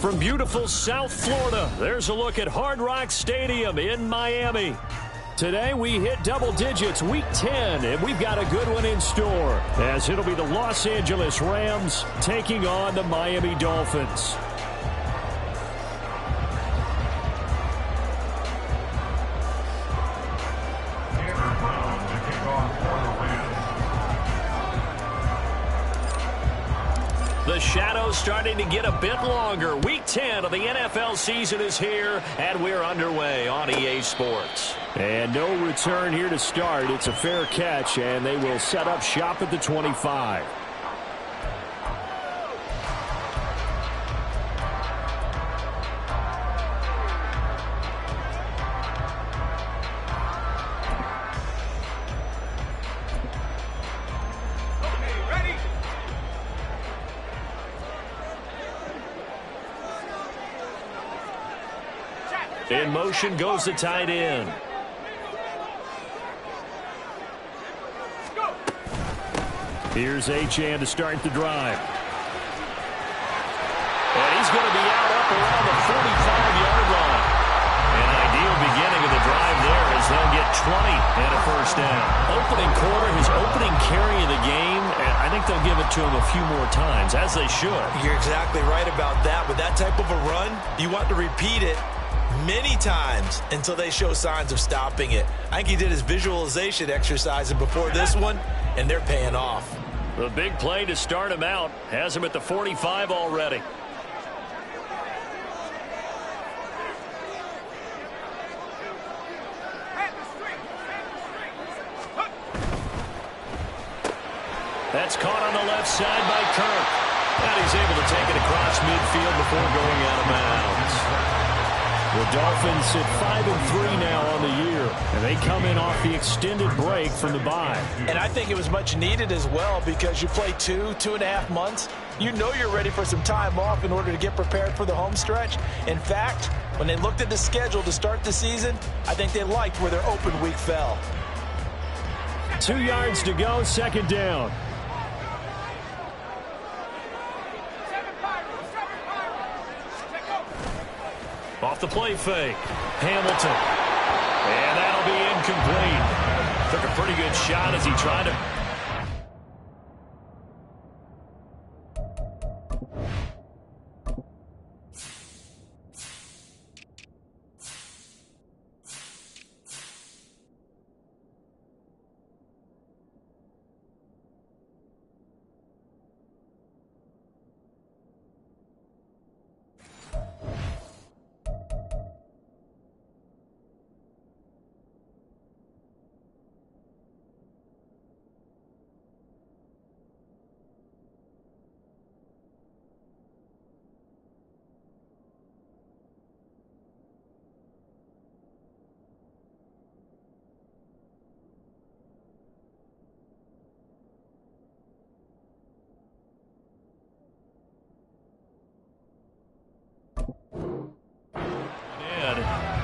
From beautiful South Florida, there's a look at Hard Rock Stadium in Miami. Today we hit double digits, week 10, and we've got a good one in store, as it'll be the Los Angeles Rams taking on the Miami Dolphins. The shadow's starting to get a bit longer. Week 10 of the NFL season is here, and we're underway on EA Sports. And no return here to start. It's a fair catch, and they will set up shop at the 25. In motion goes the tight end. Here's Achane to start the drive. And he's going to be out up around the 45-yard line. An ideal beginning of the drive there as they'll get 20 and a first down. Opening quarter, his opening carry of the game, and I think they'll give it to him a few more times, as they should. You're exactly right about that. With that type of a run, you want to repeat it many times until they show signs of stopping it. I think he did his visualization exercise before this one, and they're paying off. The big play to start him out has him at the 45 already. That's caught on the left side by Kirk. And he's able to take it across midfield before going out of bounds. The Dolphins sit 5-3 now on the year, and they come in off the extended break from the bye. And I think it was much needed as well, because you play 2.5 months. You know you're ready for some time off in order to get prepared for the home stretch. In fact, when they looked at the schedule to start the season, I think they liked where their open week fell. 2 yards to go, second down. Off the play fake. Hamilton. And that'll be incomplete. Took a pretty good shot as he tried to...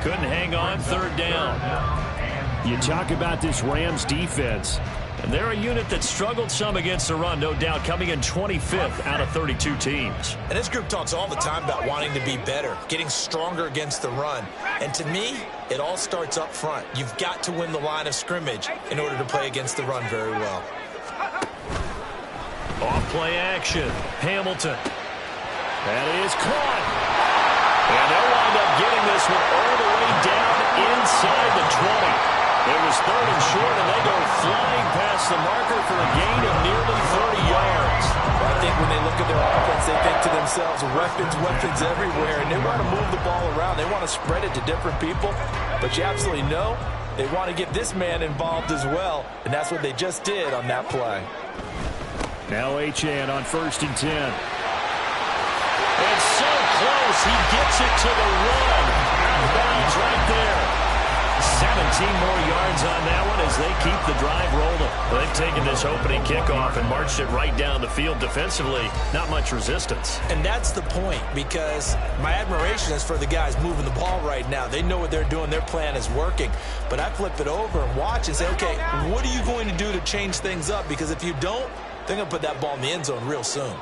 Couldn't hang on, third down. You talk about this Rams defense, and they're a unit that struggled some against the run, no doubt, coming in 25th out of 32 teams. And this group talks all the time about wanting to be better, getting stronger against the run. And to me, it all starts up front. You've got to win the line of scrimmage in order to play against the run very well. Off play action. Hamilton. That is caught. And they'll wind up getting this one all the way down inside the 20. It was third and short, and they go flying past the marker for a gain of nearly 30 yards. Well, I think when they look at their offense, they think to themselves, weapons everywhere, and they want to move the ball around. They want to spread it to different people, but you absolutely know they want to get this man involved as well, and that's what they just did on that play. Now Achane on 1st and 10. It's so close. He gets it to the run. Out of bounds right there. 17 more yards on that one as they keep the drive rolling. They've taken this opening kickoff and marched it right down the field defensively. Not much resistance. And that's the point, because my admiration is for the guys moving the ball right now. They know what they're doing. Their plan is working. But I flip it over and watch and say, okay, what are you going to do to change things up? Because if you don't, they're going to put that ball in the end zone real soon.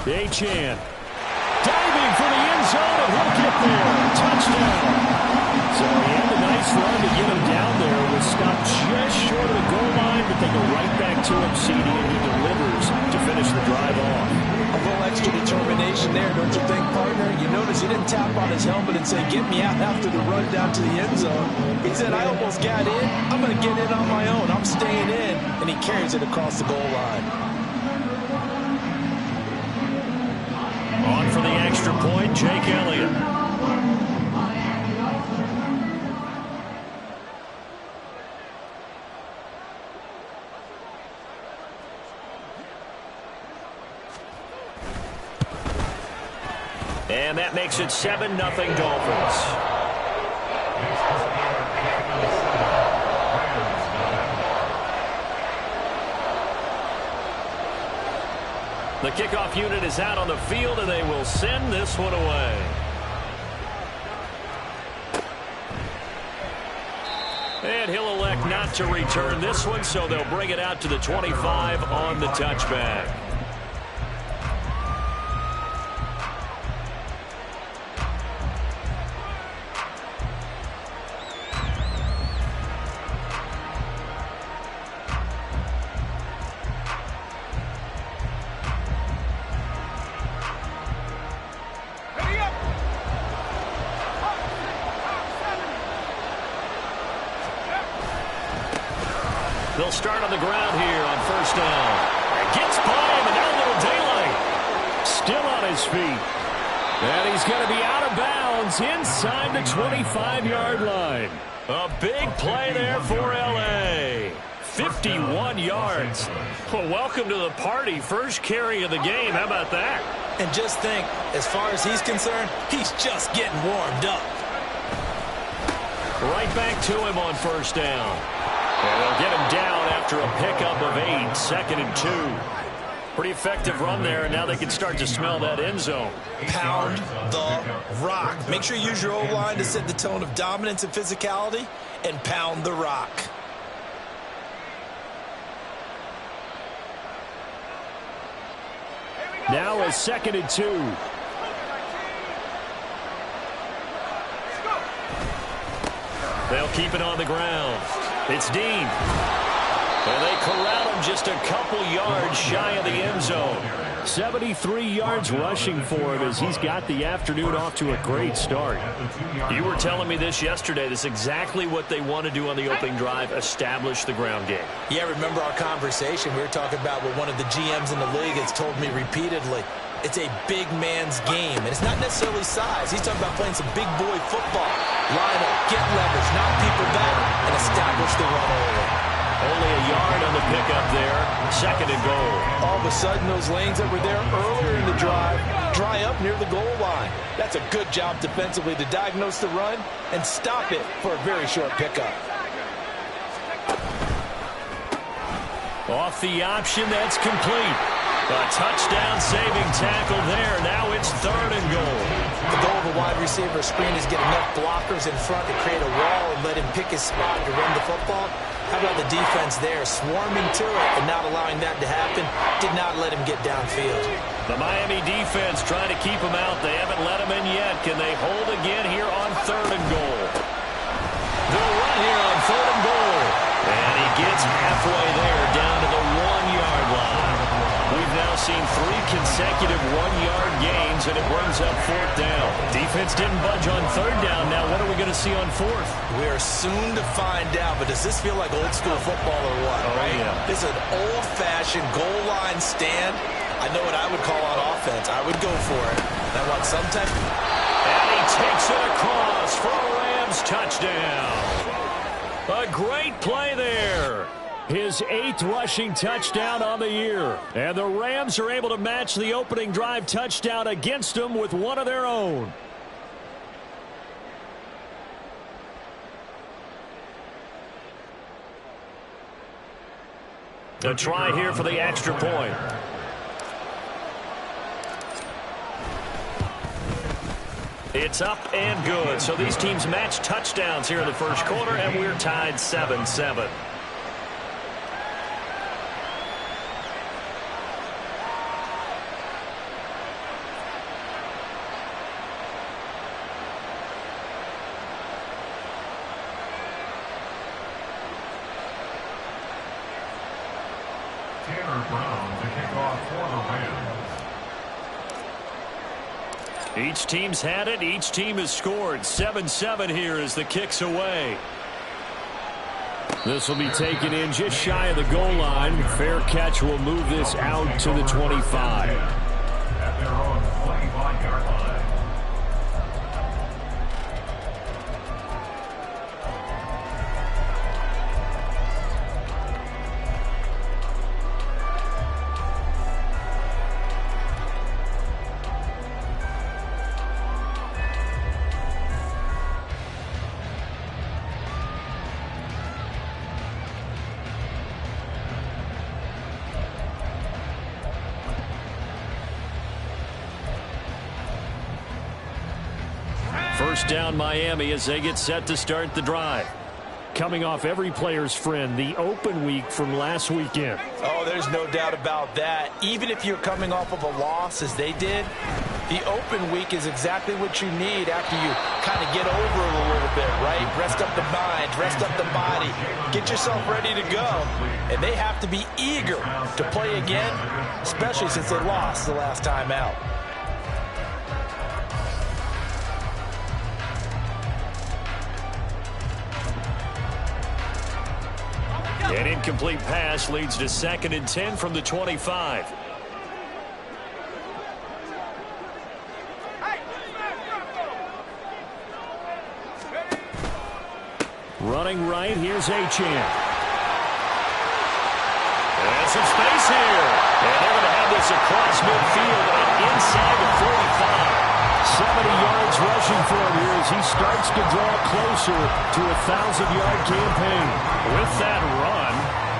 Achan diving for the end zone, and he'll get there. Touchdown. So he had a nice run to get him down there. Was stopped just short of the goal line, but they go right back to him, CD, and he delivers to finish the drive off. A little extra determination there, don't you think, partner? You notice he didn't tap on his helmet and say, get me out after the run down to the end zone. He said, I almost got in. I'm going to get in on my own. I'm staying in. And he carries it across the goal line. On for the extra point, Jake Elliott. And that makes it 7-0 Dolphins. The kickoff unit is out on the field, and they will send this one away. And he'll elect not to return this one, so they'll bring it out to the 25 on the touchback. They'll start on the ground here on first down. It gets by him, and now a little daylight. Still on his feet. And he's going to be out of bounds inside the 25-yard line. A big play there for L.A. 51 yards. Well, welcome to the party. First carry of the game. How about that? And just think, as far as he's concerned, he's just getting warmed up. Right back to him on first down. And they'll get him down after a pickup of 8, 2nd and 2. Pretty effective run there, and now they can start to smell that end zone. Pound the rock. Make sure you use your O-line to set the tone of dominance and physicality, and pound the rock. Now a 2nd and 2. They'll keep it on the ground. It's Dean. And they corral him just a couple yards shy of the end zone. 73 yards rushing for him as he's got the afternoon off to a great start. You were telling me this yesterday. This is exactly what they want to do on the opening drive, establish the ground game. Yeah, remember our conversation? We were talking about what one of the GMs in the league has told me repeatedly. It's a big man's game, and it's not necessarily size. He's talking about playing some big boy football. Line up, get leverage, knock people back, and establish the run early. Only a yard on the pickup there. 2nd and goal. All of a sudden, those lanes that were there earlier in the drive dry up near the goal line. That's a good job defensively to diagnose the run and stop it for a very short pickup. Off the option, that's complete. A touchdown-saving tackle there. Now it's 3rd and goal. The goal of a wide receiver screen is get enough blockers in front to create a wall and let him pick his spot to run the football. How about the defense there, swarming to it and not allowing that to happen? Did not let him get downfield. The Miami defense trying to keep him out. They haven't let him in yet. Can they hold again here on 3rd and goal? They'll run here on 3rd and goal. And he gets halfway there down to the 1-yard line. We've now seen 3 consecutive 1-yard gains, and it brings up 4th down. Defense didn't budge on 3rd down. Now what are we going to see on 4th? We are soon to find out, but does this feel like old school football or what, right? Yeah. This is an old-fashioned goal line stand. I know what I would call on offense. I would go for it. I want some type of... And he takes it across for a Rams touchdown. A great play there. His 8th rushing touchdown on the year. And the Rams are able to match the opening drive touchdown against them with one of their own. A try here for the extra point. It's up and good. So these teams match touchdowns here in the first quarter, and we're tied 7-7. Each team's had it. Each team has scored. 7-7 here as the kick's away. This will be taken in just shy of the goal line. Fair catch will move this out to the 25. At their own 25-yard line. First down Miami as they get set to start the drive. Coming off every player's friend, the open week from last weekend. Oh, there's no doubt about that. Even if you're coming off of a loss as they did, the open week is exactly what you need after you kind of get over it a little bit, right? Rest up the mind, rest up the body, get yourself ready to go. And they have to be eager to play again, especially since they lost the last time out. An incomplete pass leads to 2nd and 10 from the 25. Running right, here's Achane. And some space here. And they're going to have this across midfield and inside the 45. 70 yards rushing for him here as he starts to draw closer to a 1,000-yard campaign. With that run,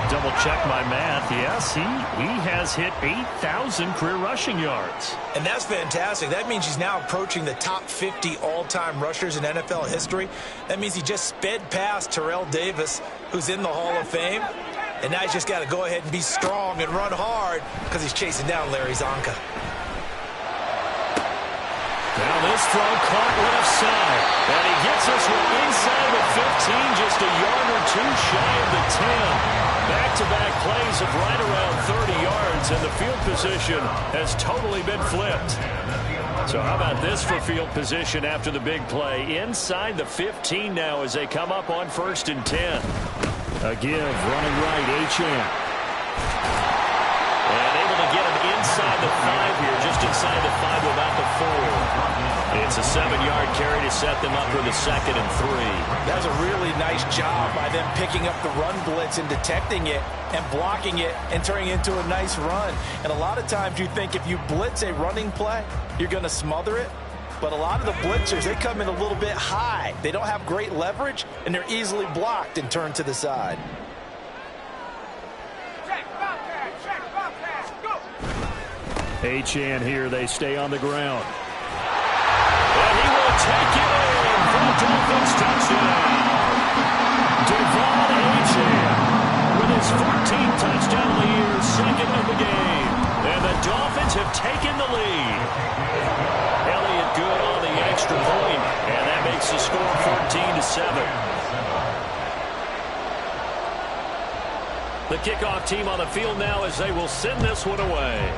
double check my math. Yes, he has hit 8,000 career rushing yards. And that's fantastic. That means he's now approaching the top 50 all-time rushers in NFL history. That means he just sped past Terrell Davis, who's in the Hall of Fame. And now he's just got to go ahead and be strong and run hard because he's chasing down Larry Zonka. Now this throw caught left side. And he gets this one inside the 15, just a yard or two shy of the 10. Back-to-back plays of right around 30 yards, and the field position has totally been flipped. So how about this for field position after the big play? Inside the 15 now as they come up on 1st and 10. A give, running right, Achane. And able to get him inside the 5 here, just inside the 5 to about the 4. It's a 7-yard carry to set them up for the 2nd and 3. That was a really nice job by them picking up the run blitz and detecting it and blocking it and turning it into a nice run. And a lot of times you think if you blitz a running play, you're going to smother it. But a lot of the blitzers, they come in a little bit high. They don't have great leverage, and they're easily blocked and turned to the side. Achane here, they stay on the ground. And he will take it in for the Dolphins touchdown. Devon Achane with his 14th touchdown of the year, 2nd of the game. And the Dolphins have taken the lead. Elliott good on the extra point, and that makes the score 14-7. The kickoff team on the field now as they will send this one away.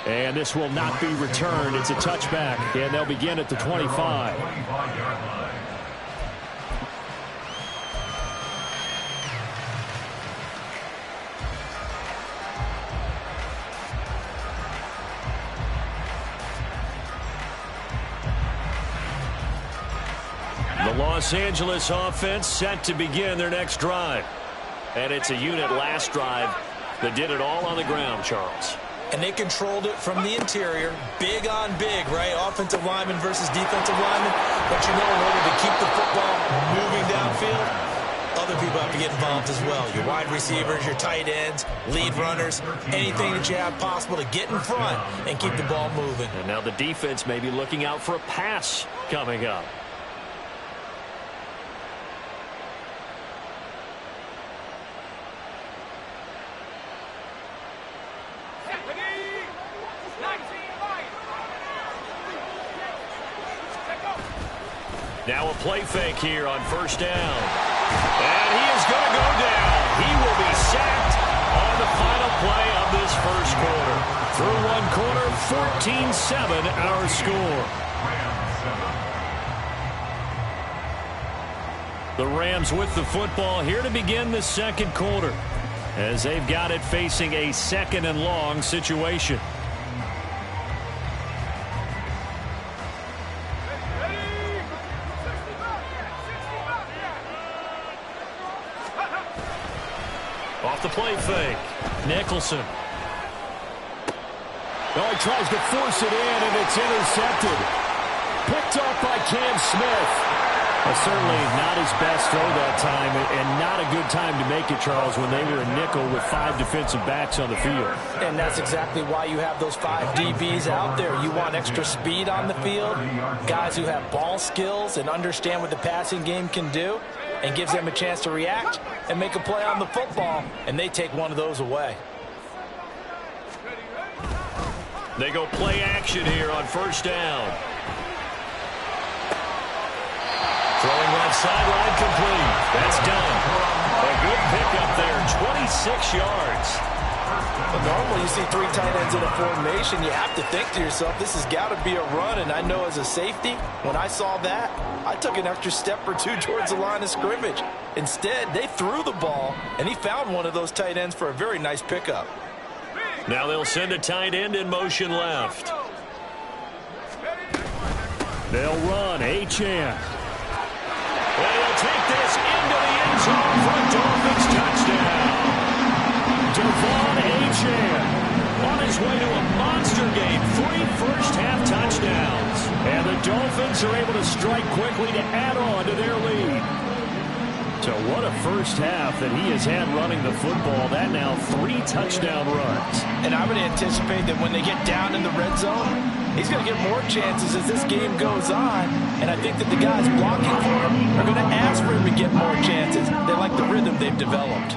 And this will not be returned. It's a touchback, and they'll begin at the 25. The Los Angeles offense set to begin their next drive. And it's a unit last drive that did it all on the ground, Charles. And they controlled it from the interior, big on big, right? Offensive lineman versus defensive lineman. But you know, in order to keep the football moving downfield, other people have to get involved as well. Your wide receivers, your tight ends, lead runners, anything that you have possible to get in front and keep the ball moving. And now the defense may be looking out for a pass coming up. Now a play fake here on 1st down. And he is going to go down. He will be sacked on the final play of this first quarter. Through one quarter, 14-7 our score. The Rams with the football here to begin the second quarter, as they've got it facing a second and long situation. Off the play fake. Nicholson. Oh, he tries to force it in, and it's intercepted. Picked off by Cam Smith. Certainly not his best throw that time, and not a good time to make it, Charles, when they were a nickel with 5 defensive backs on the field. And that's exactly why you have those 5 DBs out there. You want extra speed on the field, guys who have ball skills and understand what the passing game can do, and gives them a chance to react and make a play on the football, and they take one of those away. They go play action here on first down. Throwing left sideline complete. That's done. A good pickup there, 26 yards. Well, normally you see 3 tight ends in a formation. You have to think to yourself, this has got to be a run. And I know as a safety, when I saw that, I took an extra step or 2 towards the line of scrimmage. Instead, they threw the ball, and he found one of those tight ends for a very nice pickup. Now they'll send a tight end in motion left. They'll run. Achane. And he'll take this into the end zone for a Dolphins touchdown. Devon Achane on his way to a monster game. 3 first-half touchdowns. And the Dolphins are able to strike quickly to add on to their lead. So what a first half that he has had running the football. That now 3 touchdown runs. And I would anticipate that when they get down in the red zone, he's going to get more chances as this game goes on. And I think that the guys blocking for him are going to ask for him to get more chances. They like the rhythm they've developed.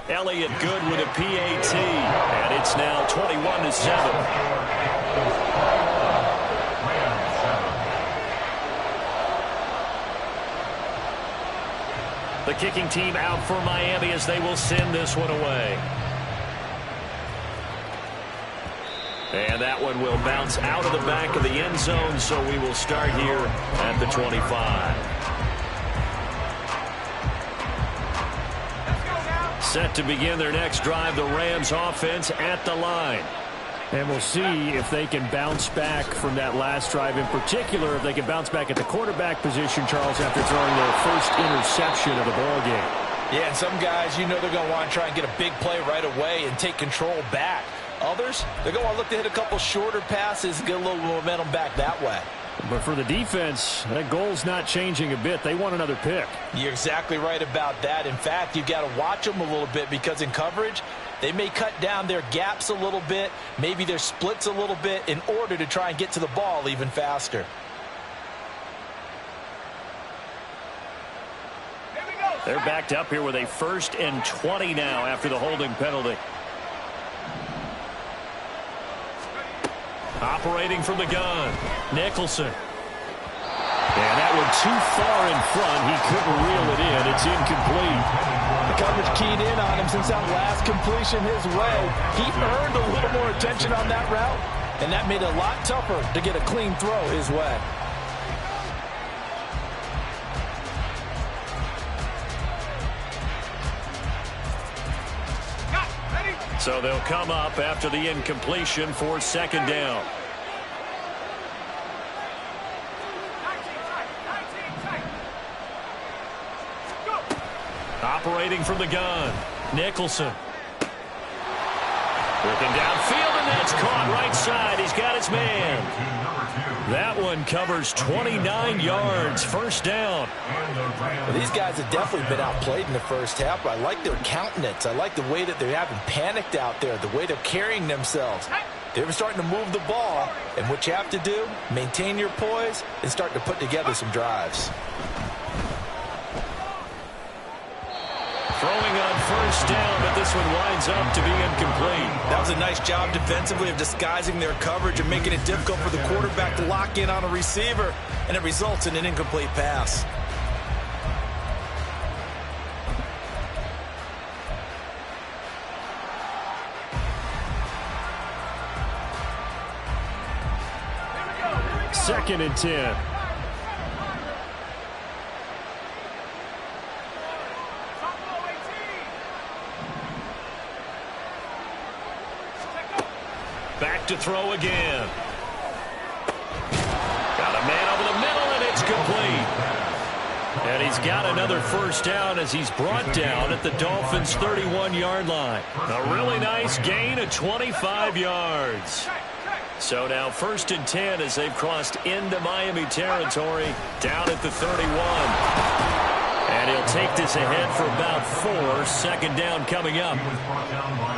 Elliott good with a PAT, and it's now 21-7. The kicking team out for Miami as they will send this one away. And that one will bounce out of the back of the end zone, so we will start here at the 25. Set to begin their next drive, the Rams offense at the line. And we'll see if they can bounce back from that last drive, in particular, if they can bounce back at the quarterback position, Charles, after throwing their first interception of the ball game. Yeah, and some guys, you know they're going to want to try and get a big play right away and take control back. Others, they're going to want to look to hit a couple shorter passes, get a little momentum back that way. But for the defense, that goal's not changing a bit. They want another pick. You're exactly right about that. In fact, you've got to watch them a little bit because in coverage, they may cut down their gaps a little bit, maybe their splits a little bit in order to try and get to the ball even faster. They're backed up here with a 1st and 20 now after the holding penalty. Operating from the gun, Nicholson. And that one too far in front. He couldn't reel it in. It's incomplete. The coverage keyed in on him since that last completion his way. He earned a little more attention on that route, and that made it a lot tougher to get a clean throw his way. So they'll come up after the incompletion for 2nd down. Operating from the gun, Nicholson. Looking downfield, and that's caught right side. He's got his man. That one covers 29 yards, 1st down. Well, these guys have definitely been outplayed in the first half, but I like their countenance. I like the way that they haven't panicked out there, the way they're carrying themselves. They're starting to move the ball, and what you have to do, maintain your poise and start to put together some drives. Throwing on first down, but this one winds up to be incomplete. That was a nice job defensively of disguising their coverage and making it difficult for the quarterback to lock in on a receiver, and it results in an incomplete pass. Second and 10. Back to throw again. Got a man over the middle, and it's complete. And he's got another first down as he's brought down at the Dolphins' 31-yard line. A really nice gain of 25 yards. So now first and 10 as they've crossed into Miami territory down at the 31. And he'll take this ahead for about 4. Second down coming up.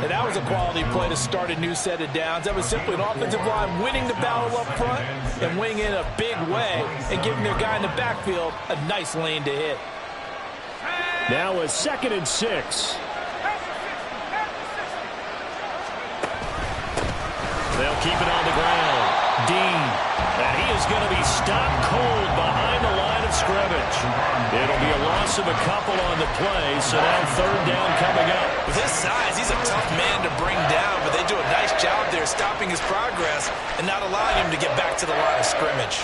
And that was a quality play to start a new set of downs. That was simply an offensive line winning the battle up front and winning in a big way and giving their guy in the backfield a nice lane to hit. Now a second and 6. They'll keep it on the ground. Dean. And he is going to be stopped cold behind the line of scrimmage. It'll be a loss of a couple on the play, so now third down coming up. With his size, he's a tough man to bring down, but they do a nice job there stopping his progress and not allowing him to get back to the line of scrimmage.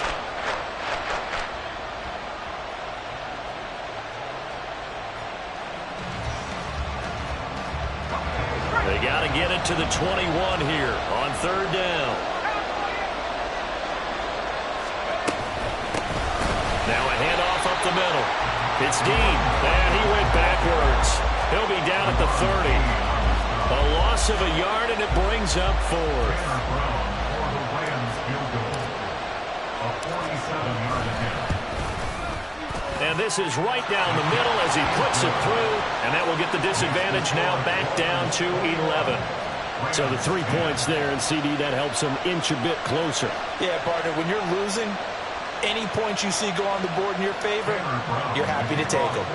They got to get it to the 21 here on third down. Now a handoff up the middle. It's Dean, and he went backwards. He'll be down at the 30. A loss of a yard, and it brings up 4th. And this is right down the middle as he puts it through, and that will get the disadvantage now back down to 11. So the 3 points there, and CD, that helps him inch a bit closer. Yeah, partner, when you're losing, any points you see go on the board in your favor, you're happy to take them.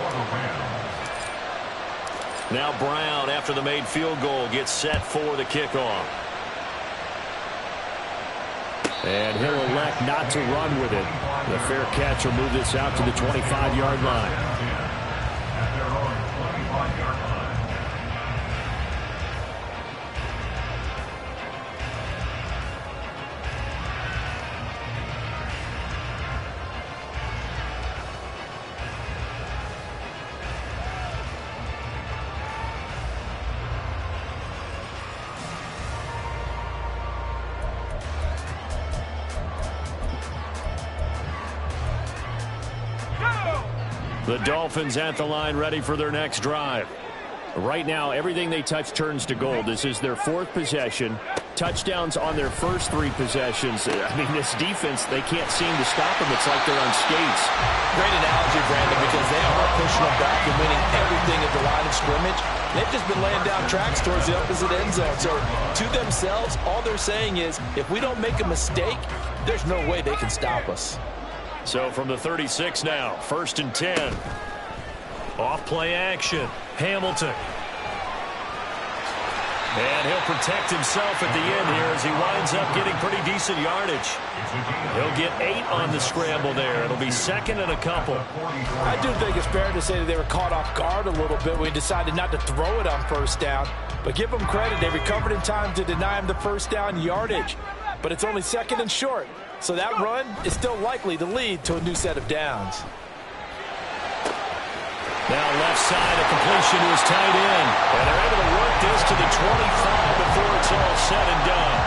Now Brown, after the made field goal, gets set for the kickoff. And he'll elect not to run with it. The fair catch will move this out to the 25-yard line. The Dolphins at the line, ready for their next drive. Right now, everything they touch turns to gold. This is their 4th possession. Touchdowns on their first 3 possessions. I mean, this defense, they can't seem to stop them. It's like they're on skates. Great analogy, Brandon, because they are pushing them back and winning everything at the line of scrimmage. They've just been laying down tracks towards the opposite end zone. So to themselves, all they're saying is, if we don't make a mistake, there's no way they can stop us. So from the 36 now, first and 10. Off play action. Hamilton. And he'll protect himself at the end here as he winds up getting pretty decent yardage. He'll get 8 on the scramble there. It'll be second and a couple. I do think it's fair to say that they were caught off guard a little bit when he decided not to throw it on first down. But give them credit. They recovered in time to deny him the first down yardage. But it's only second and short. So that run is still likely to lead to a new set of downs. Now left side, a completion to his tight end. And they're able to work this to the 25 before it's all said and done.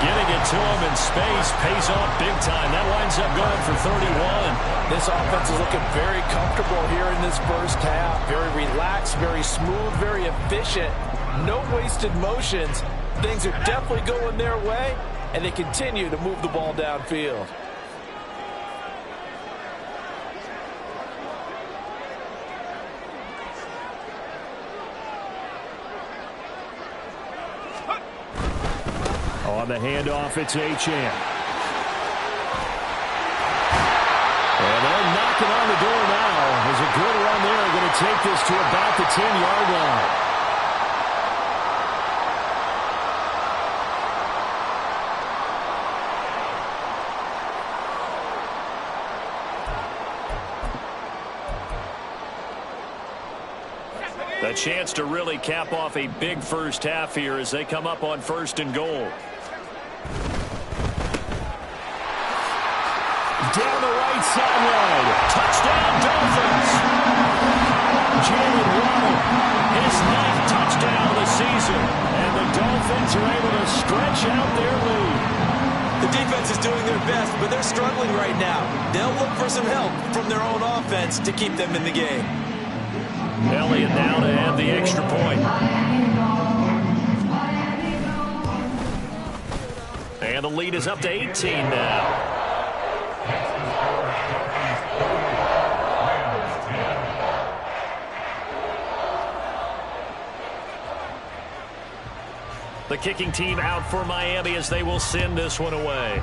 Getting it to him in space pays off big time. That winds up going for 31. This offense is looking very comfortable here in this first half. Very relaxed, very smooth, very efficient. No wasted motions. Things are definitely going their way, and they continue to move the ball downfield. On the handoff, it's Achane. And they're knocking on the door now. There's a good run there, going to take this to about the 10-yard line. A chance to really cap off a big first half here as they come up on 1st and goal. Down the right sideline. Touchdown, Dolphins. Jalen Waddle, his 9th touchdown of the season. And the Dolphins are able to stretch out their lead. The defense is doing their best, but they're struggling right now. They'll look for some help from their own offense to keep them in the game. Elliott now to add the extra point. And the lead is up to 18 now. The kicking team out for Miami as they will send this one away.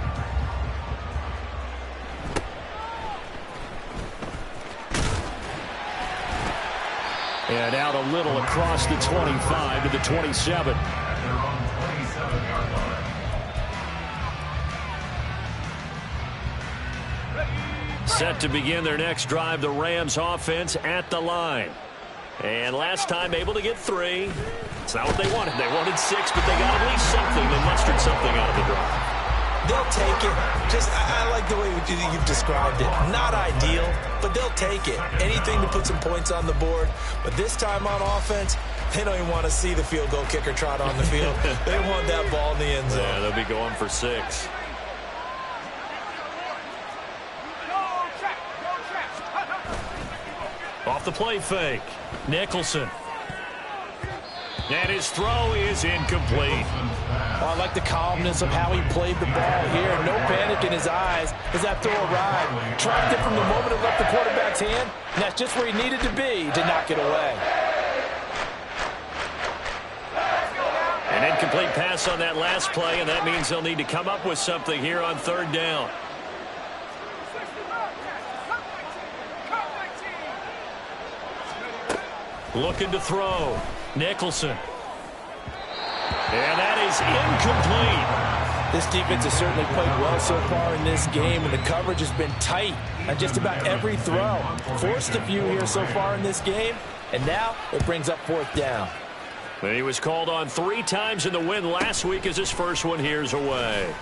And out a little across the 25 to the 27. Set to begin their next drive, the Rams offense at the line. And last time able to get 3. It's not what they wanted. They wanted 6, but they got at least something. They mustered something out of the drive. They'll take it. I like the way you've described it. Not ideal, but they'll take it. Anything to put some points on the board. But this time on offense, they don't even want to see the field goal kicker trot on the field. They want that ball in the end zone. Yeah, they'll be going for 6. Off the play fake. Nicholson. And his throw is incomplete. I like the calmness of how he played the ball here. No panic in his eyes as that throw arrived. Tracked it from the moment it left the quarterback's hand, and that's just where he needed to be to knock it away. An incomplete pass on that last play, and that means they'll need to come up with something here on 3rd down. Looking to throw. Nicholson. And that is incomplete. This defense has certainly played well so far in this game, and the coverage has been tight on just about every throw. Forced a few here so far in this game, and now it brings up 4th down. And he was called on 3 times in the win last week as his first one here's away.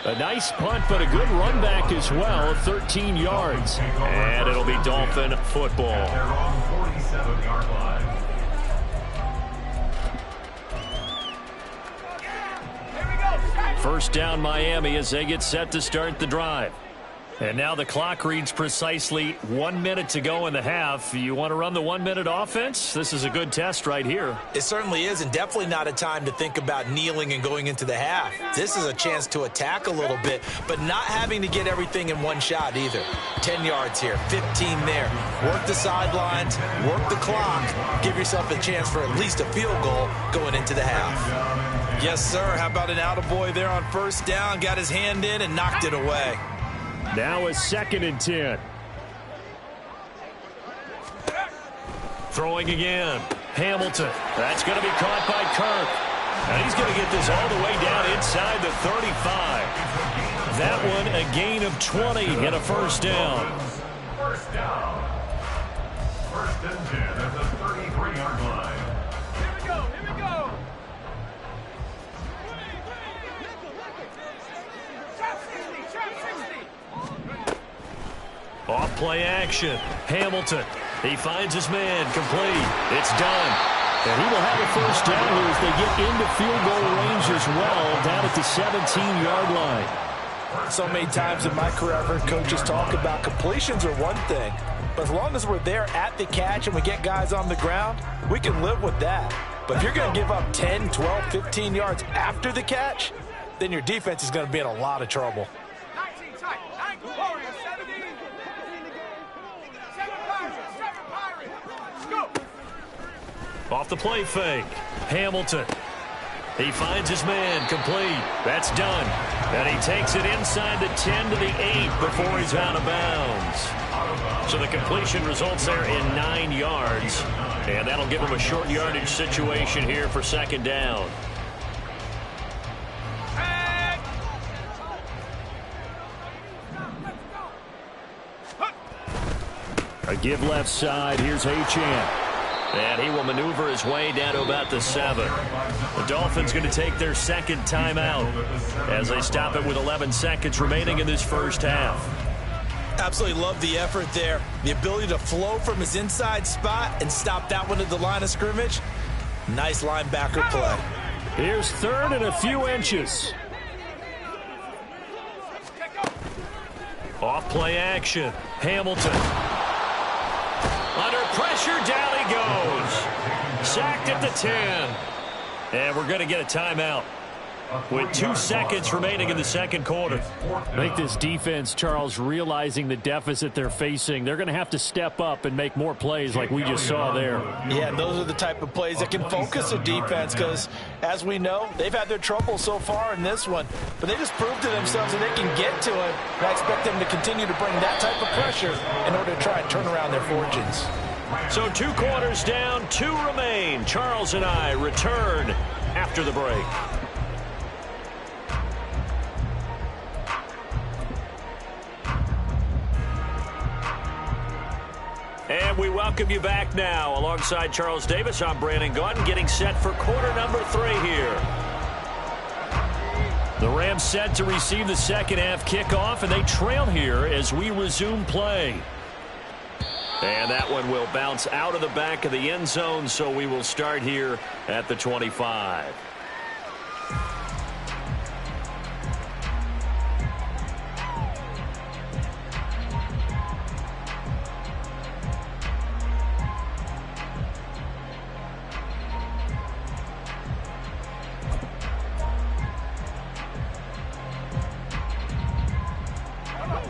A nice punt, but a good run back as well, 13 yards. And it'll be Dolphin football. 47-yard line. First down Miami as they get set to start the drive. And now the clock reads precisely 1 minute to go in the half. You want to run the 1-minute offense? This is a good test right here. It certainly is, and definitely not a time to think about kneeling and going into the half. This is a chance to attack a little bit, but not having to get everything in one shot either. 10 yards here, 15 there. Work the sidelines, work the clock. Give yourself a chance for at least a field goal going into the half. Yes, sir. How about an attaboy there on 1st down? Got his hand in and knocked it away. Now a 2nd and 10. Throwing again. Hamilton. That's going to be caught by Kirk. And he's going to get this all the way down inside the 35. That one a gain of 20 and a 1st down. 1st down. 1st and 10 at the 33-yard line. Here we go. Off play action. Hamilton. He finds his man. Complete. It's done. And he will have a 1st down here as they get into field goal range as well, down at the 17-yard line. So many times in my career, I've heard coaches talk about completions are one thing, but as long as we're there at the catch and we get guys on the ground, we can live with that. But if you're going to give up 10, 12, 15 yards after the catch, then your defense is going to be in a lot of trouble. 19 tight. 9 Warriors, 17. 7 Pirates. Let's go. Off the play fake. Hamilton. He finds his man, complete. That's done. And he takes it inside the 10 to the 8 before he's out of bounds. So the completion results there in 9 yards. And that'll give him a short yardage situation here for second down. A give left side. Here's Achane. And he will maneuver his way down to about the 7. The Dolphins going to take their second timeout as they stop it with 11 seconds remaining in this first half. Absolutely love the effort there. The ability to flow from his inside spot and stop that one at the line of scrimmage. Nice linebacker play. Here's third and a few inches. Off play action. Hamilton. Under pressure, down he goes. Sacked at the 10. And we're going to get a timeout with 2 seconds remaining in the second quarter. I think this defense, Charles, realizing the deficit they're facing, they're going to have to step up and make more plays like we just saw there. Yeah, those are the type of plays that can focus a defense because, as we know, they've had their trouble so far in this one. But they just proved to themselves that they can get to it. And I expect them to continue to bring that type of pressure in order to try and turn around their fortunes. So 2 quarters down, 2 remain. Charles and I return after the break. And we welcome you back now. Alongside Charles Davis, I'm Brandon Gaudin, getting set for quarter number 3 here. The Rams set to receive the second half kickoff, and they trail here as we resume play. And that one will bounce out of the back of the end zone, so we will start here at the 25.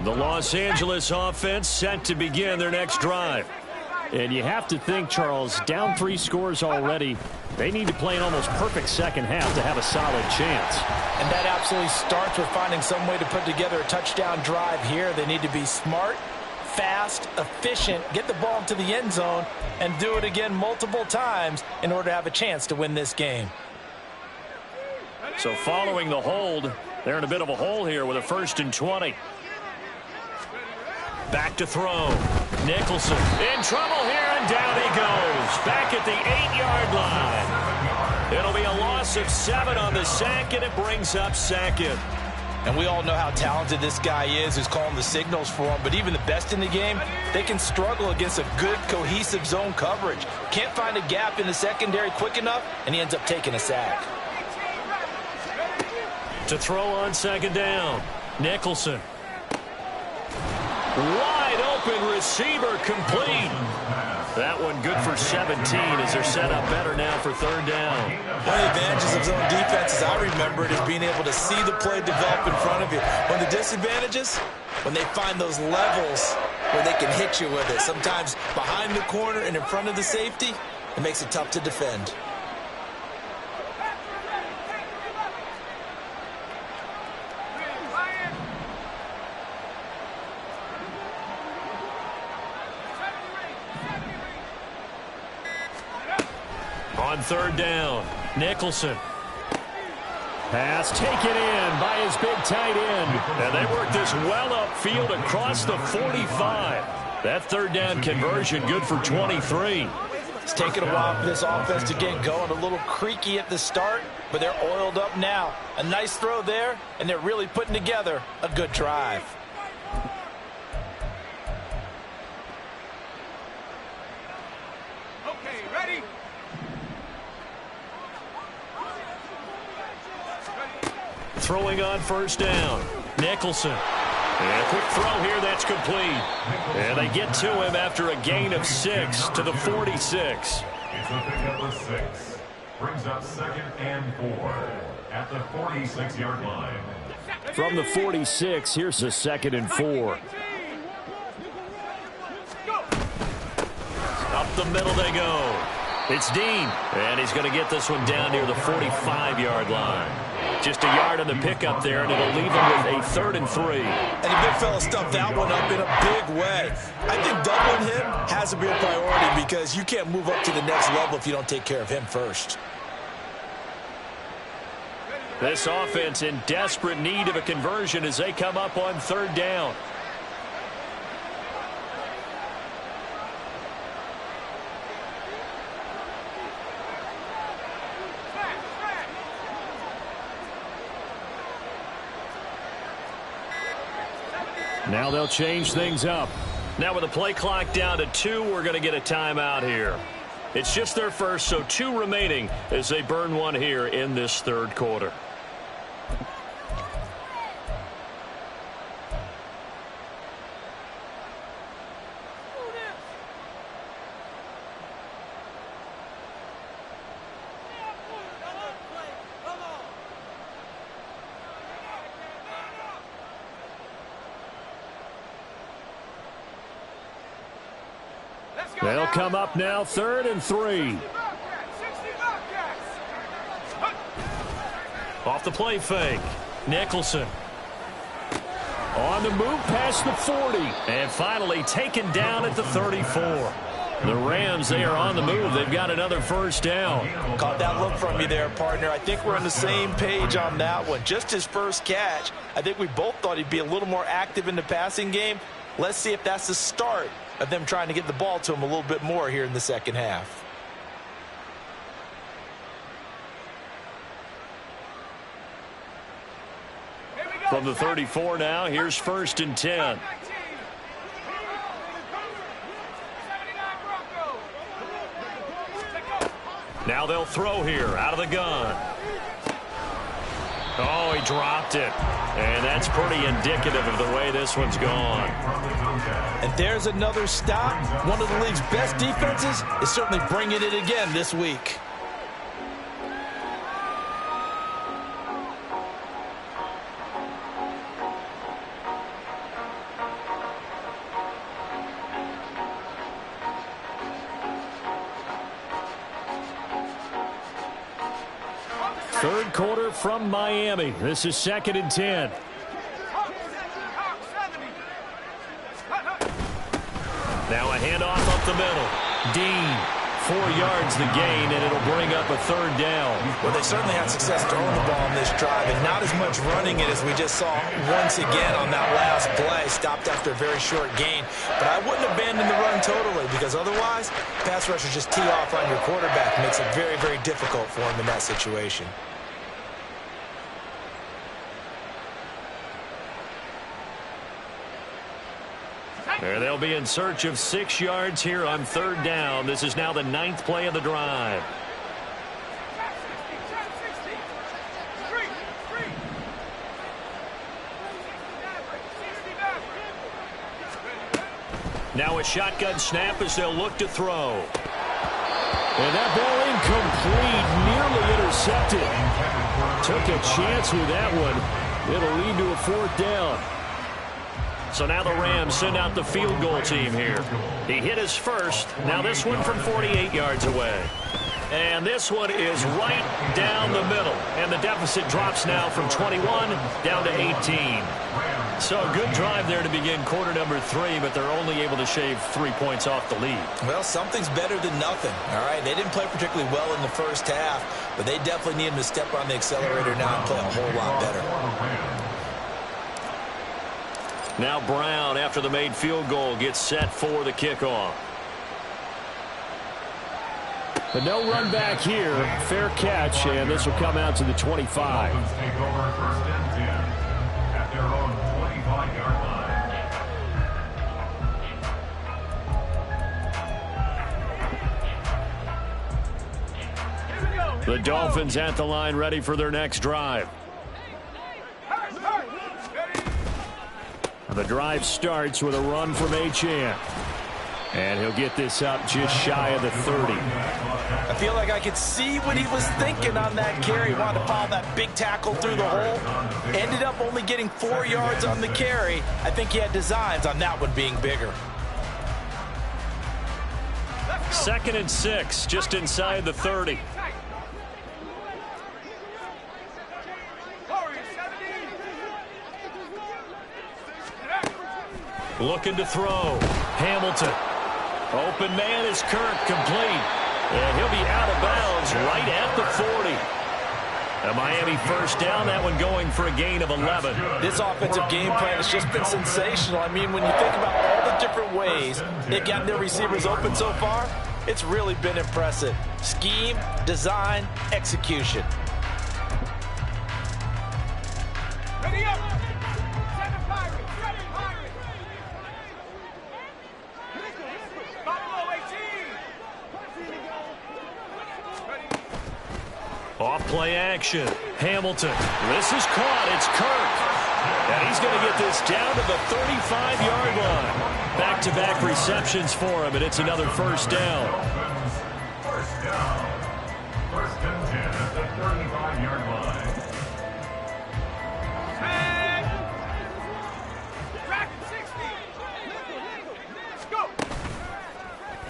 The Los Angeles offense set to begin their next drive. And you have to think, Charles, down 3 scores already. They need to play an almost perfect second half to have a solid chance. And that absolutely starts with finding some way to put together a touchdown drive here. They need to be smart, fast, efficient, get the ball into the end zone, and do it again multiple times in order to have a chance to win this game. So following the hold, they're in a bit of a hole here with a 1st and 20. Back to throw. Nicholson in trouble here, and down he goes. Back at the 8-yard line. It'll be a loss of 7 on the sack, and it brings up second. And we all know how talented this guy is who's calling the signals for him. But even the best in the game, they can struggle against a good, cohesive zone coverage. Can't find a gap in the secondary quick enough, and he ends up taking a sack. To throw on second down. Nicholson. Wide open receiver, complete. That one good for 17 as they're set up better now for 3rd down. One of the advantages of zone defense, as I remember it, is being able to see the play develop in front of you. One of the disadvantages, when they find those levels where they can hit you with it. Sometimes behind the corner and in front of the safety, it makes it tough to defend. On 3rd down, Nicholson. Pass taken in by his big tight end. And they work this well upfield across the 45. That 3rd down conversion good for 23. It's taken a while for this offense to get going. A little creaky at the start, but they're oiled up now. A nice throw there, and they're really putting together a good drive. Okay, ready? Throwing on 1st down, Nicholson. And a quick throw here, that's complete. And they get to him after a gain of 6 to the 46. It's a pickup of 6. Brings up 2nd and 4 at the 46-yard line. From the 46, here's the 2nd and 4. Up the middle they go. It's Dean, and he's going to get this one down near the 45-yard line. Just a yard on the pickup there, and it'll leave him with a 3rd and 3. And the big fella stuffed that one up in a big way. I think doubling him has to be a priority because you can't move up to the next level if you don't take care of him first. This offense in desperate need of a conversion as they come up on 3rd down. Now they'll change things up. Now with the play clock down to 2, we're going to get a timeout here. It's just their first, so 2 remaining as they burn one here in this 3rd quarter. They'll come up now 3rd and 3. Off the play fake. Nicholson. On the move past the 40. And finally taken down at the 34. The Rams, they are on the move. They've got another 1st down. Caught that look from you there, partner. I think we're on the same page on that one. Just his first catch. I think we both thought he'd be a little more active in the passing game. Let's see if that's the start of them trying to get the ball to him a little bit more here in the second half. From the 34 now, here's 1st and 10. Now they'll throw here out of the gun. Oh, he dropped it. And that's pretty indicative of the way this one's gone. And there's another stop. One of the league's best defenses is certainly bringing it again this week. Third quarter from Miami. This is 2nd and 10. Now a handoff up the middle. Dean, 4 yards the gain, and it'll bring up a 3rd down. Well, they certainly had success throwing the ball on this drive, and not as much running it as we just saw once again on that last play. Stopped after a very short gain. But I wouldn't abandon the run totally, because otherwise, pass rushers just tee off on your quarterback. Makes it very, very difficult for him in that situation. There they'll be in search of 6 yards here on 3rd down. This is now the 9th play of the drive. Now a shotgun snap as they'll look to throw. And that ball incomplete, nearly intercepted. Took a chance with that one. It'll lead to a 4th down. So now the Rams send out the field goal team here. He hit his first. Now this one from 48 yards away. And this one is right down the middle. And the deficit drops now from 21 down to 18. So a good drive there to begin quarter number 3, but they're only able to shave 3 points off the lead. Well, something's better than nothing. All right, they didn't play particularly well in the first half, but they definitely need him to step on the accelerator now and play a whole lot better. Now Brown, after the made field goal, gets set for the kickoff. But no run back here. Fair catch, and this will come out to the 25. Take over 1st and 10 at their own 25-yard line. The Dolphins at the line, ready for their next drive. The drive starts with a run from Achane. And he'll get this up just shy of the 30. I feel like I could see what he was thinking on that carry. He wanted to pile that big tackle through the hole. Ended up only getting 4 yards on the carry. I think he had designs on that one being bigger. 2nd and 6, just inside the 30. Looking to throw. Hamilton. Open man is Kirk, complete. And he'll be out of bounds right at the 40. A Miami first down, that one going for a gain of 11. This offensive game plan has just been sensational. I mean, when you think about all the different ways they've gotten their receivers open so far, it's really been impressive. Scheme, design, execution. Ready up! 7 Pirates! 7 Pirates! Buffalo 18! Ready? Off play action. Hamilton. This is caught. It's Kirk. And he's going to get this down to the 35-yard line. Back-to-back receptions for him, and it's another first down. First down. 1st and 10 at the 35-yard line. Track 60! Go!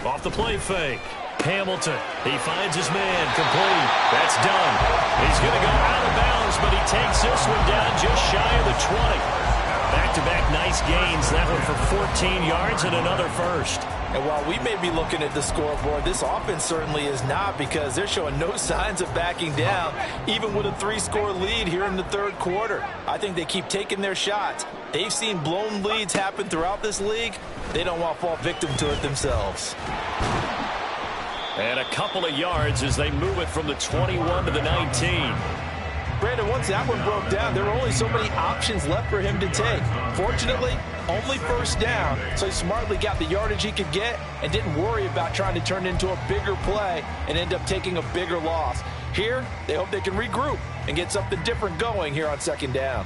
Off the play fake. Hamilton. He finds his man. Complete. That's done. He's going to go out of bounds, but he takes this one down just shy of the 20. Back-to-back nice gains. That one for 14 yards and another first. And while we may be looking at the scoreboard, this offense certainly is not, because they're showing no signs of backing down, even with a 3-score lead here in the 3rd quarter. I think they keep taking their shots. They've seen blown leads happen throughout this league. They don't want to fall victim to it themselves. And a couple of yards as they move it from the 21 to the 19. Brandon, once that one broke down, there were only so many options left for him to take. Fortunately, only first down, so he smartly got the yardage he could get and didn't worry about trying to turn it into a bigger play and end up taking a bigger loss. Here, they hope they can regroup and get something different going here on 2nd down.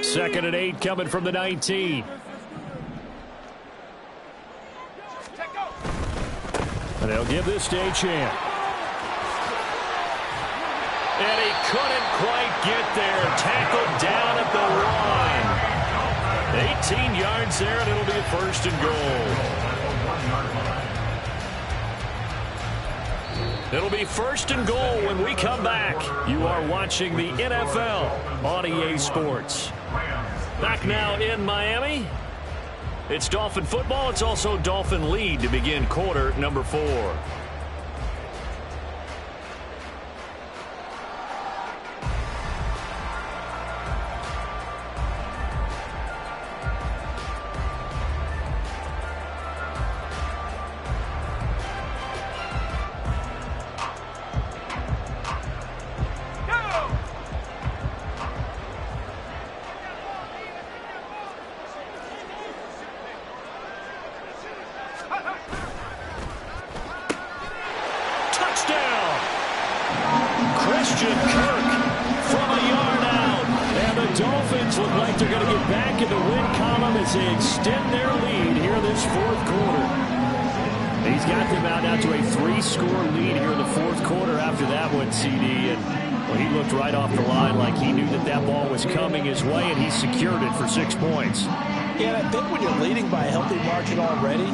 Second and 8 coming from the 19. And they'll give this to Achane. And he couldn't quite get there. Tackled down at the line. 18 yards there, and it'll be a 1st and goal. It'll be 1st and goal when we come back. You are watching the NFL on EA Sports. Back now in Miami. It's Dolphin football. It's also Dolphin lead to begin quarter number 4. Secured it for 6 points. Yeah, I think when you're leading by a healthy margin already,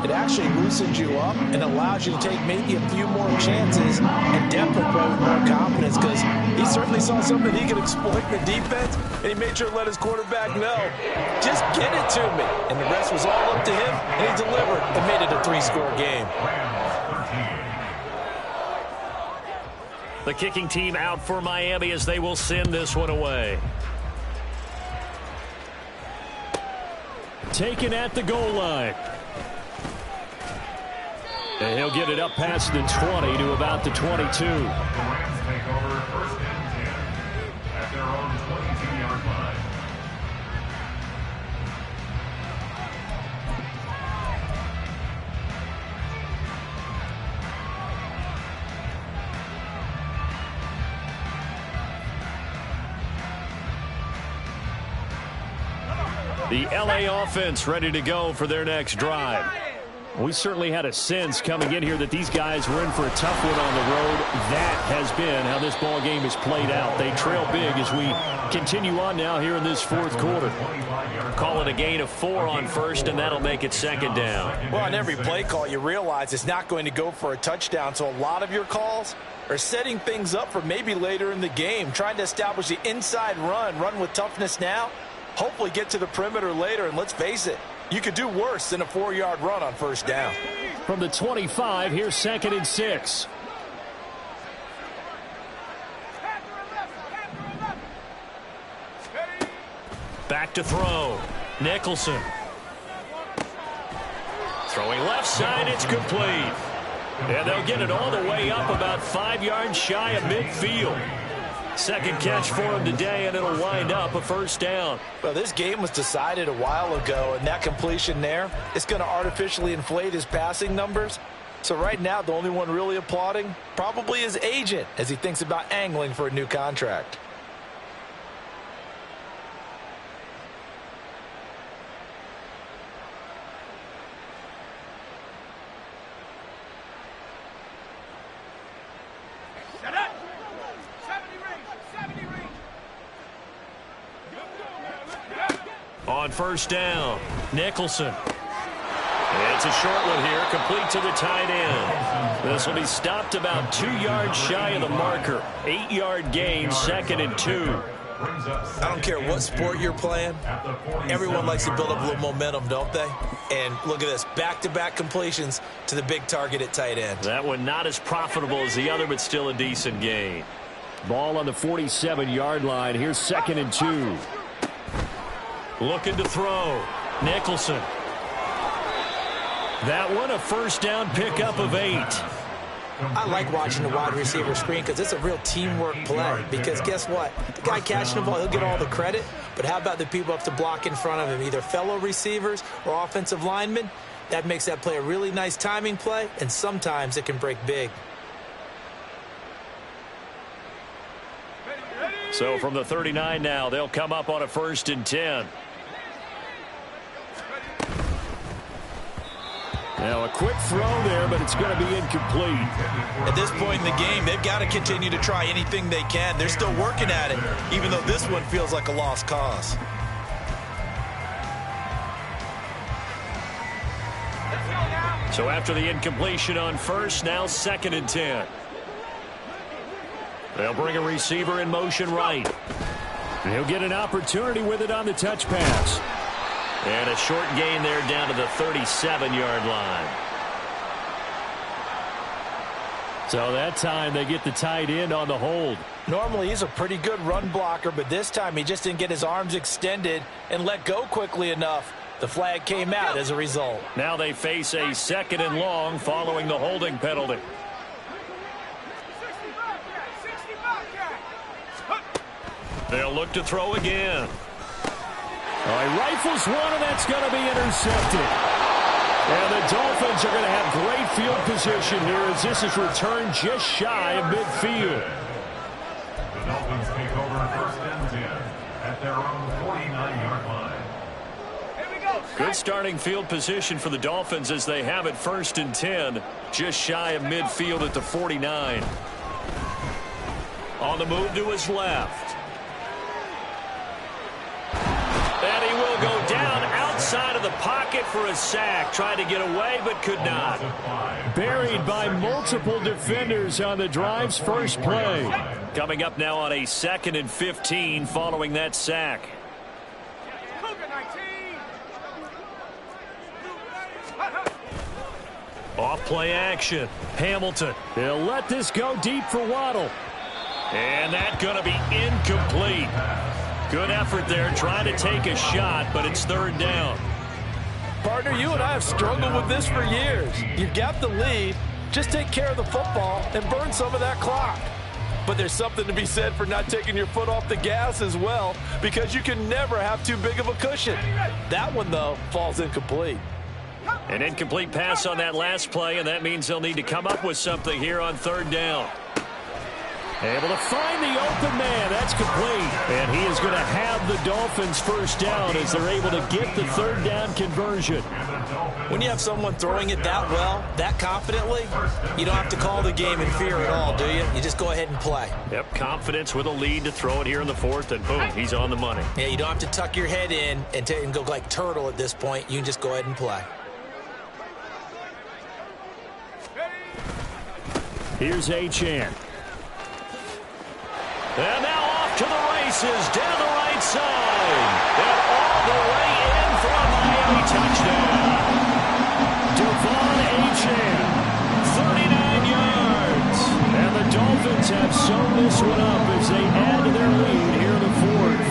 it actually loosens you up and allows you to take maybe a few more chances and definitely play with more confidence, because he certainly saw something he could exploit in the defense, and he made sure to let his quarterback know, just get it to me. And the rest was all up to him, and he delivered and made it a 3-score game. The kicking team out for Miami as they will send this one away. Taken at the goal line. And he'll get it up past the 20 to about the 22. The Rams take over 1st and 10 at their own 22-yard line. The LA offense ready to go for their next drive. We certainly had a sense coming in here that these guys were in for a tough one on the road. That has been how this ball game has played out. They trail big as we continue on now here in this fourth quarter. Call it a gain of 4 on first, and that'll make it second down. Well, on every play call, you realize it's not going to go for a touchdown, so a lot of your calls are setting things up for maybe later in the game, trying to establish the inside run with toughness now, hopefully get to the perimeter later, and let's face it, you could do worse than a 4-yard run on first down. From the 25, here's 2nd and 6. Back to throw. Nicholson. Throwing left side, it's complete. And they'll get it all the way up about 5 yards shy of midfield. Second catch for him today, and it'll wind up a first down. Well, this game was decided a while ago, and that completion there is going to artificially inflate his passing numbers. So right now, the only one really applauding probably his agent as he thinks about angling for a new contract. On first down, Nicholson. It's a short one here, complete to the tight end. This will be stopped about 2 yards shy of the marker. 8-yard gain, 2nd and 2. I don't care what sport you're playing. Everyone likes to build up a little momentum, don't they? And look at this, back-to-back completions to the big target at tight end. That one not as profitable as the other, but still a decent gain. Ball on the 47-yard line. Here's 2nd and 2. Looking to throw. Nicholson. That one a first down pickup of 8. I like watching the wide receiver screen because it's a real teamwork play. Because guess what? The guy catching the ball, he'll get all the credit. But how about the people up to block in front of him, either fellow receivers or offensive linemen? That makes that play a really nice timing play, and sometimes it can break big. So from the 39 now, they'll come up on a 1st and 10. Now a quick throw there, but it's going to be incomplete. At this point in the game, they've got to continue to try anything they can. They're still working at it, even though this one feels like a lost cause. So after the incompletion on first, now 2nd and 10. They'll bring a receiver in motion right. He'll get an opportunity with it on the touch pass. And a short gain there down to the 37-yard line. So that time they get the tight end on the hold. Normally he's a pretty good run blocker, but this time he just didn't get his arms extended and let go quickly enough. The flag came out as a result. Now they face a 2nd and long following the holding penalty. They'll look to throw again. He rifles one, and that's going to be intercepted. And the Dolphins are going to have great field position here as this is returned just shy of midfield. The Dolphins take over 1st and 10 at their own 49-yard line. Here we go. Good starting field position for the Dolphins as they have it 1st and 10, just shy of midfield at the 49. On the move to his left. And he will go down outside of the pocket for a sack. Tried to get away, but could not. Buried by multiple defenders on the drive's first play. Coming up now on a 2nd and 15 following that sack. Off play action. Hamilton. They'll let this go deep for Waddle. And that's going to be incomplete. Good effort there, trying to take a shot, but it's 3rd down. Partner, you and I have struggled with this for years. You've got the lead. Just take care of the football and burn some of that clock. But there's something to be said for not taking your foot off the gas as well, because you can never have too big of a cushion. That one, though, falls incomplete. An incomplete pass on that last play, and that means they'll need to come up with something here on 3rd down. Able to find the open man. That's complete. And he is going to have the Dolphins first down as they're able to get the third down conversion. When you have someone throwing it that well, that confidently, you don't have to call the game in fear at all, do you? You just go ahead and play. Yep, confidence with a lead to throw it here in the fourth, and boom, he's on the money. Yeah, you don't have to tuck your head in and go like turtle at this point. You can just go ahead and play. Here's Achane. And now off to the races, down the right side. And all the way in for a Miami touchdown. Devon Achane, 39 yards. And the Dolphins have sewn this one up as they add to their lead here in the fourth.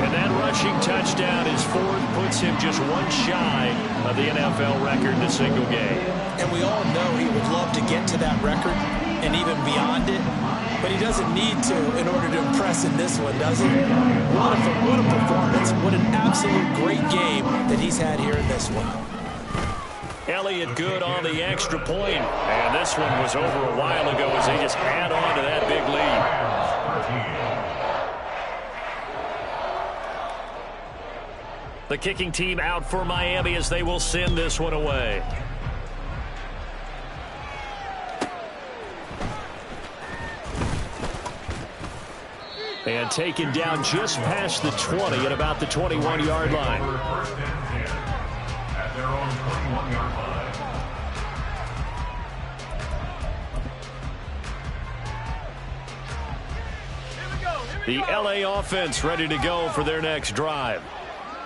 And that rushing touchdown, his fourth, puts him just one shy of the NFL record in a single game. And we all know he would love to get to that record and even beyond it. But he doesn't need to in order to impress in this one, does he? What a performance. What an absolute great game that he's had here in this one. Elliott good on the extra point. And this one was over a while ago as they just add on to that big lead. The kicking team out for Miami as they will send this one away. And taken down just past the 20 at about the 21-yard line. First and 10 at their own 21-yard line. The LA offense ready to go for their next drive.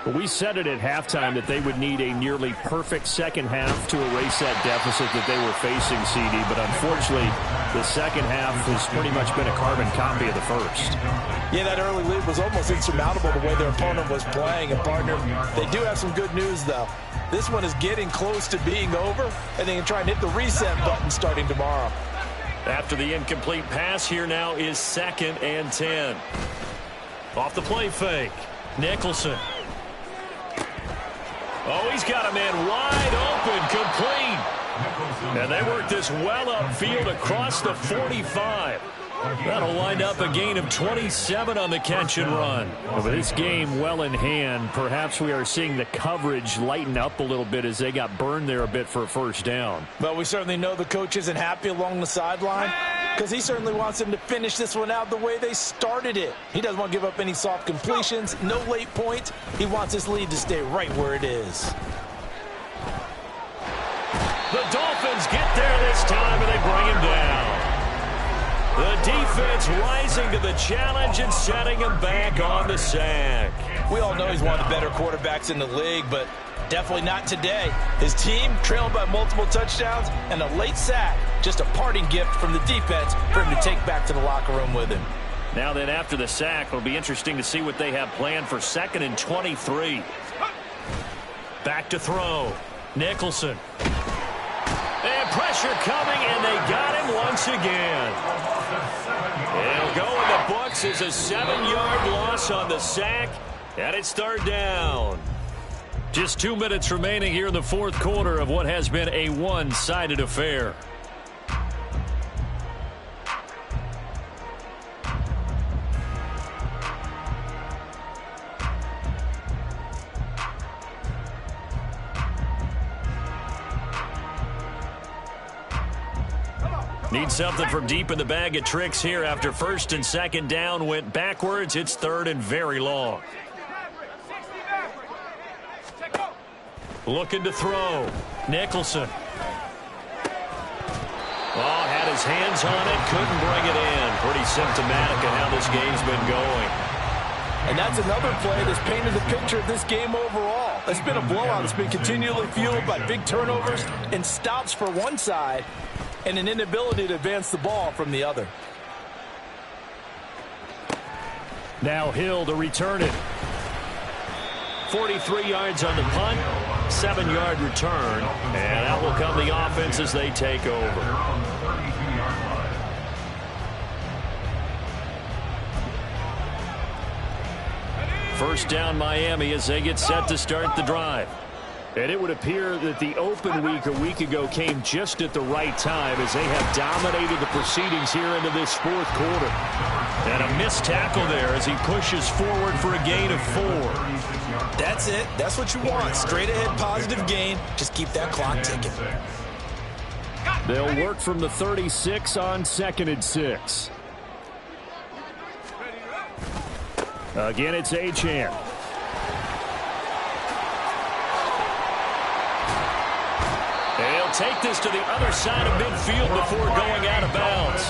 But we said it at halftime that they would need a nearly perfect second half to erase that deficit that they were facing, CD. But unfortunately, the second half has pretty much been a carbon copy of the first. Yeah, that early lead was almost insurmountable the way their opponent was playing. And, partner, they do have some good news, though. This one is getting close to being over, and they can try and hit the reset button starting tomorrow. After the incomplete pass, here now is 2nd and 10. Off the play fake, Nicholson. Oh, he's got a man wide open, complete. And they work this well upfield across the 45. That'll wind up a gain of 27 on the catch and run. With this game well in hand, perhaps we are seeing the coverage lighten up a little bit as they got burned there a bit for a first down. But we certainly know the coach isn't happy along the sideline because he certainly wants them to finish this one out the way they started it. He doesn't want to give up any soft completions, no late points. He wants his lead to stay right where it is. The Dolphins get there this time and they bring him down. The defense rising to the challenge and setting him back on the sack. We all know he's one of the better quarterbacks in the league, but definitely not today. His team trailing by multiple touchdowns and a late sack. Just a parting gift from the defense for him to take back to the locker room with him. Now then, after the sack, it'll be interesting to see what they have planned for 2nd and 23. Back to throw. Nicholson. And pressure coming, and they got him once again. It'll go in the books as a 7-yard loss on the sack, and it's 3rd down. Just 2 minutes remaining here in the fourth quarter of what has been a one-sided affair. Need something from deep in the bag of tricks here after 1st and 2nd down went backwards. It's 3rd and very long. Looking to throw. Nicholson. Oh, had his hands on it, couldn't bring it in. Pretty symptomatic of how this game's been going. And that's another play that's painted the picture of this game overall. It's been a blowout. It's been continually fueled by big turnovers and stops for one side and an inability to advance the ball from the other. Now Hill to return it. 43 yards on the punt, 7-yard return, and out will come the offense as they take over. First down Miami as they get set to start the drive. And it would appear that the open week a week ago came just at the right time as they have dominated the proceedings here into this fourth quarter. And a missed tackle there as he pushes forward for a gain of 4. That's it. That's what you want. Straight ahead positive gain. Just keep that clock ticking. They'll work from the 36 on 2nd and 6. Again, it's Achane. They'll take this to the other side of midfield before going out of bounds.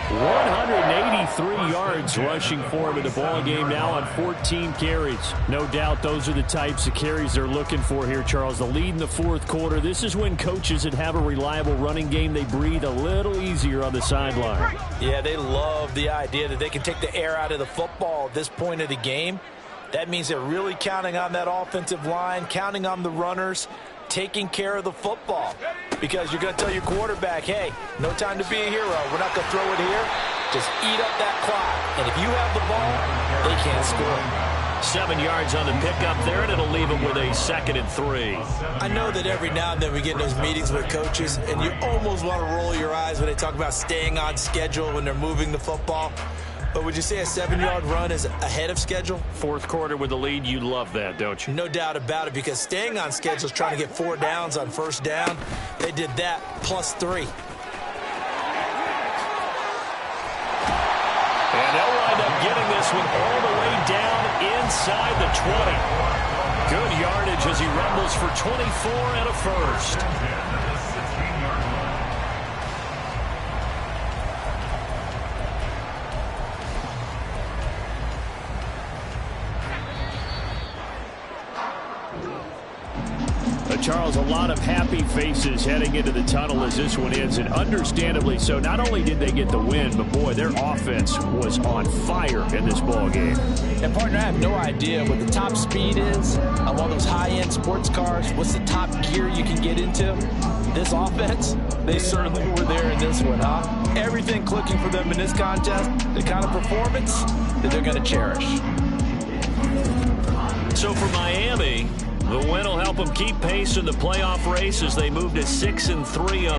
183 yards rushing for him in the ball game now on 14 carries. No doubt those are the types of carries they're looking for here, Charles. The lead in the fourth quarter. This is when coaches that have a reliable running game, they breathe a little easier on the sideline. Yeah, they love the idea that they can take the air out of the football at this point of the game. That means they're really counting on that offensive line, counting on the runners, taking care of the football. Because you're going to tell your quarterback, hey, no time to be a hero. We're not going to throw it here. Just eat up that clock. And if you have the ball, they can't score. 7 yards on the pickup there, and it'll leave them with a 2nd and 3. I know that every now and then we get in those meetings with coaches, and you almost want to roll your eyes when they talk about staying on schedule when they're moving the football. But would you say a 7-yard run is ahead of schedule? Fourth quarter with the lead, you love that, don't you? No doubt about it, because staying on schedule is trying to get 4 downs on first down. They did that plus 3. And they'll wind up getting this one all the way down inside the 20. Good yardage as he rumbles for 24 and a first. Charles, a lot of happy faces heading into the tunnel as this one ends, and understandably so. Not only did they get the win, but boy, their offense was on fire in this ball game. And partner, I have no idea what the top speed is of all those high-end sports cars. What's the top gear you can get into? This offense, they certainly were there in this one, huh? Everything clicking for them in this contest, the kind of performance that they're going to cherish. So for Miami, the win will help them keep pace in the playoff race as they move to 6-3 on